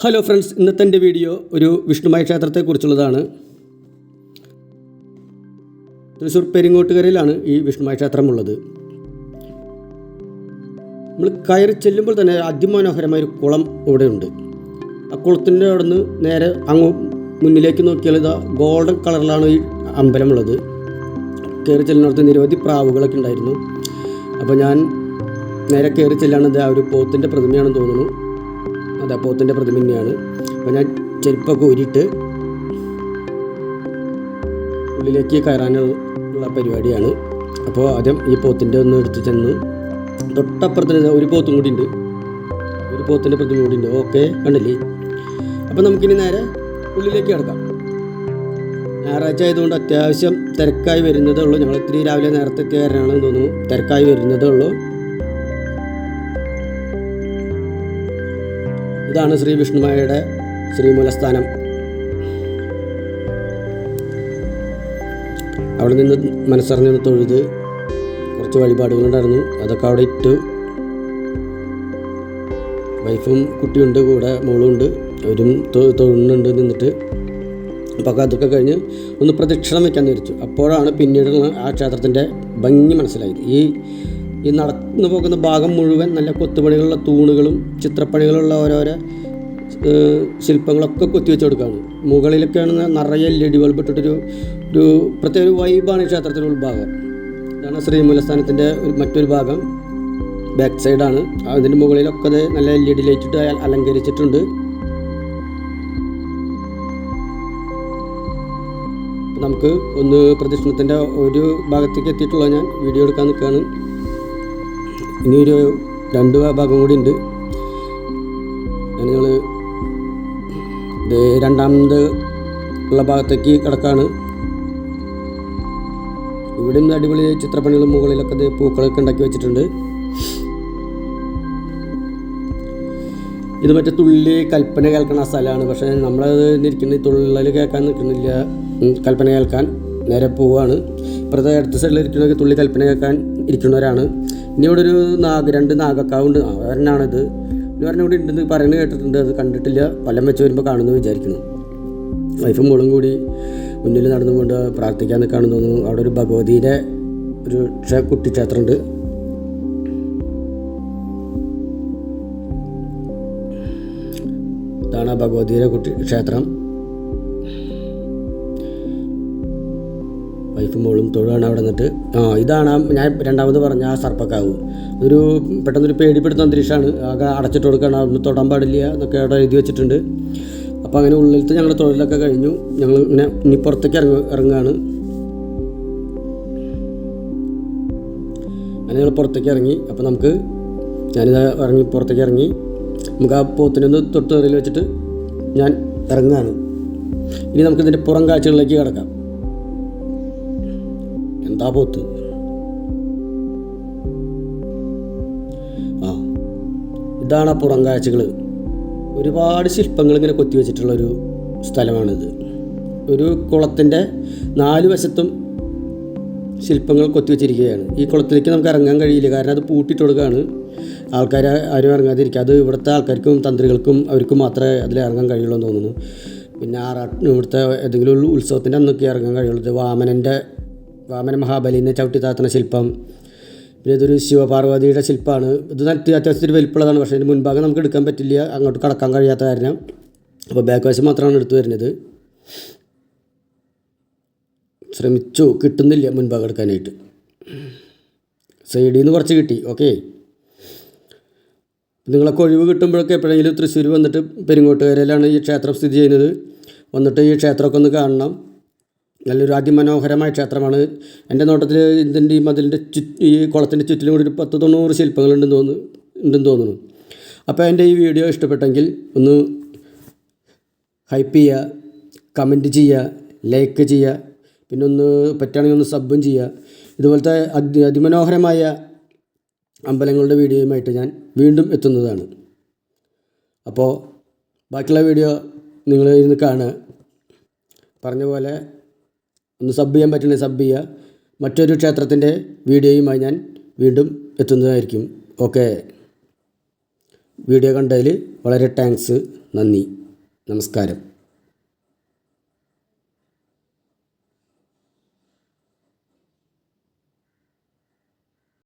Hello friends, ഇന്നത്തെ എൻ്റെ video ഒരു വിഷ്ണുമായ ക്ഷേത്രത്തെക്കുറിച്ചുള്ളതാണ്. തൃശ്ശൂർ പെരിങ്ങോട്ടുകരയിലാണ് ഈ വിഷ്ണുമായ ക്ഷേത്രമുള്ളത്. നമ്മൾ കയറി ചെല്ലുമ്പോൾ തന്നെ അതിമനോഹരമായൊരു കുളം ഇവിടെ ഉണ്ട്. ആ കുളത്തിൻ്റെ അവിടെ നിന്ന് നേരെ അങ്ങ് മുന്നിലേക്ക് നോക്കിയാൽ ഇതാ ഗോൾഡൻ കളറിലാണ് ഈ അമ്പലമുള്ളത്. കയറി ചെല്ലുന്നിടത്ത് നിരവധി പ്രാവുകളൊക്കെ ഉണ്ടായിരുന്നു. അപ്പോൾ ഞാൻ നേരെ കയറി ചെല്ലാണത് ആ ഒരു പോത്തിൻ്റെ പ്രതിമയാണെന്ന് തോന്നുന്നു. അതെ, പോത്തിൻ്റെ പ്രതിമ തന്നെയാണ്. അപ്പോൾ ഞാൻ ചെരുപ്പൊക്കെ ഊരിയിട്ട് ഉള്ളിലേക്ക് കയറാനുള്ള പരിപാടിയാണ്. അപ്പോൾ ആദ്യം ഈ പോത്തിൻ്റെ ഒന്ന് എടുത്ത് ചെന്ന് തൊട്ടപ്പുറത്തിന് ഒരു പോത്തും കൂടി ഉണ്ട്, ഒരു പോത്തിൻ്റെ പ്രതിമ കൂടി ഉണ്ട്. ഓക്കെ, കണ്ടില്ലേ? അപ്പോൾ നമുക്കിനി നേരെ ഉള്ളിലേക്ക് കിടക്കാം. ഞായറാഴ്ച ആയതുകൊണ്ട് അത്യാവശ്യം തിരക്കായി വരുന്നതേ ഉള്ളൂ. ഞങ്ങൾ ഇത്തിരി രാവിലെ നേരത്തെ എത്തിയാറാണെന്ന് തോന്നുന്നു. തിരക്കായി വരുന്നതേ ഉള്ളൂ. ഇതാണ് ശ്രീ വിഷ്ണുമായയുടെ ശ്രീമൂലസ്ഥാനം. അവിടെ നിന്ന് മനസ്സറിഞ്ഞ് തൊഴുത് കുറച്ച് വഴിപാടുകളുണ്ടായിരുന്നു, അതൊക്കെ അവിടെ ഇട്ടു. വൈഫും കുട്ടിയുണ്ട്, കൂടെ മോളുണ്ട്, അവരും തൊഴുന്നുണ്ട് നിന്നിട്ട്. അപ്പോൾ അതൊക്കെ കഴിഞ്ഞ് ഒന്ന് പ്രദക്ഷിണം വയ്ക്കാൻ തിരിച്ചു. അപ്പോഴാണ് പിന്നീട് ആ ക്ഷേത്രത്തിൻ്റെ ഭംഗി മനസ്സിലായത്. ഈ നടന്നു പോകുന്ന ഭാഗം മുഴുവൻ നല്ല കൊത്തുപണികളുള്ള തൂണുകളും ചിത്രപ്പണികളുള്ള ഓരോരോ ശില്പങ്ങളൊക്കെ കൊത്തിവെച്ച് കൊടുക്കുകയാണ്. മുകളിലൊക്കെയാണ് നിറയെ LED ബൾബ് ഇട്ടിട്ടൊരു പ്രത്യേക വൈബാണ് ഈ ക്ഷേത്രത്തിൻ്റെ ഉൾഭാഗം. ഇതാണ് ശ്രീമൂലസ്ഥാനത്തിൻ്റെ മറ്റൊരു ഭാഗം, ബാക്ക് സൈഡാണ്. അതിൻ്റെ മുകളിലൊക്കെ അത് നല്ല LED ലൈറ്റ് ഇട്ട് അലങ്കരിച്ചിട്ടുണ്ട്. നമുക്ക് ഒന്ന് പ്രദക്ഷിണത്തിൻ്റെ ഒരു ഭാഗത്തേക്ക് എത്തിയിട്ടുള്ള ഞാൻ വീഡിയോ എടുക്കാൻ നിൽക്കുകയാണ്. ഇനിയൊരു 2 ഭാഗം കൂടി ഉണ്ട്. ഞങ്ങൾ രണ്ടാമത് ഉള്ള ഭാഗത്തേക്ക് കിടക്കാണ്. ഇവിടെ നിന്ന് അടിപൊളി ചിത്രപ്പണികളും മുകളിലൊക്കെ അത് പൂക്കളൊക്കെ ഉണ്ടാക്കി വെച്ചിട്ടുണ്ട്. ഇത് മറ്റേ തുള്ളി കൽപ്പന കേൾക്കുന്ന സ്ഥലമാണ്. പക്ഷേ നമ്മളത് ഇരിക്കുന്ന തുള്ളൽ കേൾക്കാൻ നിൽക്കുന്നില്ല, കൽപ്പന കേൾക്കാൻ നേരെ പോവുകയാണ്. ഇപ്പുറത്തെ അടുത്ത സൈഡിൽ ഇരിക്കുന്നവർക്ക് തുള്ളി കൽപ്പന കേൾക്കാൻ ഇരിക്കുന്നവരാണ്. ഇനി ഇവിടെ ഒരു 2 നാഗക്കാവുണ്ട്, അവരെന്നാണിത്. ഇനി പറഞ്ഞ കൂടി ഉണ്ടെന്ന് പറയുന്നത് കേട്ടിട്ടുണ്ട്, അത് കണ്ടിട്ടില്ല. പലം വെച്ച് വരുമ്പോൾ കാണുമെന്ന് വിചാരിക്കുന്നു. വൈഫും മോളും കൂടി മുന്നിൽ നടന്നുകൊണ്ട് പ്രാർത്ഥിക്കാൻ നിൽക്കുകയാണെന്ന് തോന്നുന്നു. അവിടെ ഒരു ഭഗവതിയുടെ ഒരു കുട്ടിക്ഷേത്രമുണ്ട്. ഇതാണ് ആ ഭഗവതിയുടെ ക്ഷേത്രം. വൈഫും മോളും തൊഴുകയാണ് അവിടെ നിന്നിട്ട്. ഇതാണ് ഞാൻ രണ്ടാമത് പറഞ്ഞ ആ സർപ്പക്കാവ്. ഒരു പെട്ടെന്നൊരു പേടിപ്പെടുത്തുന്ന അന്തരീക്ഷമാണ്. ആകെ അടച്ചിട്ട് കൊടുക്കുകയാണ്, അതൊന്ന് തൊടാൻ പാടില്ല എന്നൊക്കെ അവിടെ എഴുതി വെച്ചിട്ടുണ്ട്. അപ്പോൾ അങ്ങനെ ഉള്ളിലത്തെ ഞങ്ങളുടെ തൊഴിലൊക്കെ കഴിഞ്ഞു. ഞങ്ങൾ ഇങ്ങനെ ഇനി പുറത്തേക്ക് ഇറങ്ങുകയാണ്. അങ്ങനെ ഞങ്ങൾ പുറത്തേക്ക് ഇറങ്ങി. അപ്പോൾ ഞാനിത് പുറത്തേക്ക് ഇറങ്ങി. നമുക്ക് ആ പോത്തിനൊന്ന് തൊട്ട് കയറിൽ വെച്ചിട്ട് ഞാൻ ഇറങ്ങുകയാണ്. ഇനി നമുക്കിതിൻ്റെ പുറം കാഴ്ചകളിലേക്ക് കിടക്കാം. എന്താ പോത്ത്! ഇതാണ് ആ പുറം കാഴ്ചകൾ. ഒരുപാട് ശില്പങ്ങൾ ഇങ്ങനെ കൊത്തിവെച്ചിട്ടുള്ളൊരു സ്ഥലമാണിത്. ഒരു കുളത്തിൻ്റെ 4 വശത്തും ശില്പങ്ങൾ കൊത്തിവെച്ചിരിക്കുകയാണ്. ഈ കുളത്തിലേക്ക് നമുക്ക് ഇറങ്ങാൻ കഴിയില്ല, കാരണം അത് പൂട്ടിയിട്ട് കൊടുക്കുകയാണ്. ആൾക്കാർ ആരും ഇറങ്ങാതിരിക്കുക. അത് ഇവിടുത്തെ ആൾക്കാർക്കും തന്ത്രികൾക്കും അവർക്കും മാത്രമേ അതിൽ ഇറങ്ങാൻ കഴിയുള്ളൂ എന്ന് തോന്നുന്നു. പിന്നെ ഇവിടുത്തെ ഏതെങ്കിലും ഒരു ഉത്സവത്തിൻ്റെ അന്നൊക്കെ ഇറങ്ങാൻ കഴിയുള്ളൂ. ഇത് വാമന മഹാബലിനെ ചവിട്ടി താത്തുന്ന ശില്പം. പിന്നെ ഇതൊരു ശിവപാർവതിയുടെ ശില്പമാണ്. ഇത് അത്യാവശ്യത്തിന് വലിപ്പമുള്ളതാണ്, പക്ഷേ ഇതിന് മുൻഭാഗം നമുക്ക് എടുക്കാൻ പറ്റില്ല, അങ്ങോട്ട് കടക്കാൻ കഴിയാത്ത കാരണം. അപ്പോൾ ബാക്ക് വശം മാത്രമാണ് എടുത്തു വരുന്നത്. ശ്രമിച്ചു, കിട്ടുന്നില്ല മുൻഭാഗം എടുക്കാനായിട്ട്. സൈഡിൽ നിന്ന് കുറച്ച് കിട്ടി. ഓക്കെ, നിങ്ങളൊക്കെ ഒഴിവ് കിട്ടുമ്പോഴൊക്കെ എപ്പോഴെങ്കിലും തൃശ്ശൂർ വന്നിട്ട്, പെരിങ്ങോട്ടുകരയിലാണ് ഈ ക്ഷേത്രം സ്ഥിതി ചെയ്യുന്നത്, വന്നിട്ട് ഈ ക്ഷേത്രമൊക്കെ ഒന്ന് കാണണം. നല്ലൊരു അതിമനോഹരമായ ക്ഷേത്രമാണ്. എൻ്റെ നോട്ടത്തിൽ ഇതിൻ്റെ ഈ മതിലിൻ്റെ ഈ കുളത്തിൻ്റെ ചുറ്റിലും കൂടി ഒരു 10-90 ശില്പങ്ങളുണ്ടെന്ന് തോന്നുന്നു. അപ്പോൾ എൻ്റെ ഈ വീഡിയോ ഇഷ്ടപ്പെട്ടെങ്കിൽ ഒന്ന് ഹൈപ്പ് ചെയ്യുക, കമൻറ്റ് ചെയ്യുക, ലൈക്ക് ചെയ്യുക, പിന്നെ ഒന്ന് പറ്റുകയാണെങ്കിൽ ഒന്ന് സബ്ബും ചെയ്യുക. ഇതുപോലത്തെ അതിമനോഹരമായ അമ്പലങ്ങളുടെ വീഡിയോയുമായിട്ട് ഞാൻ വീണ്ടും എത്തുന്നതാണ്. അപ്പോൾ ബാക്കിയുള്ള വീഡിയോ നിങ്ങൾ ഇരുന്ന് കാണുക. പറഞ്ഞ പോലെ ഒന്ന് സബ് ചെയ്യാൻ പറ്റുന്നത് സബ് ചെയ്യുക. മറ്റൊരു ക്ഷേത്രത്തിൻ്റെ വീഡിയോയുമായി ഞാൻ വീണ്ടും എത്തുന്നതായിരിക്കും. ഓക്കെ, വീഡിയോ കണ്ടതിൽ വളരെ താങ്ക്സ്. നന്ദി, നമസ്കാരം.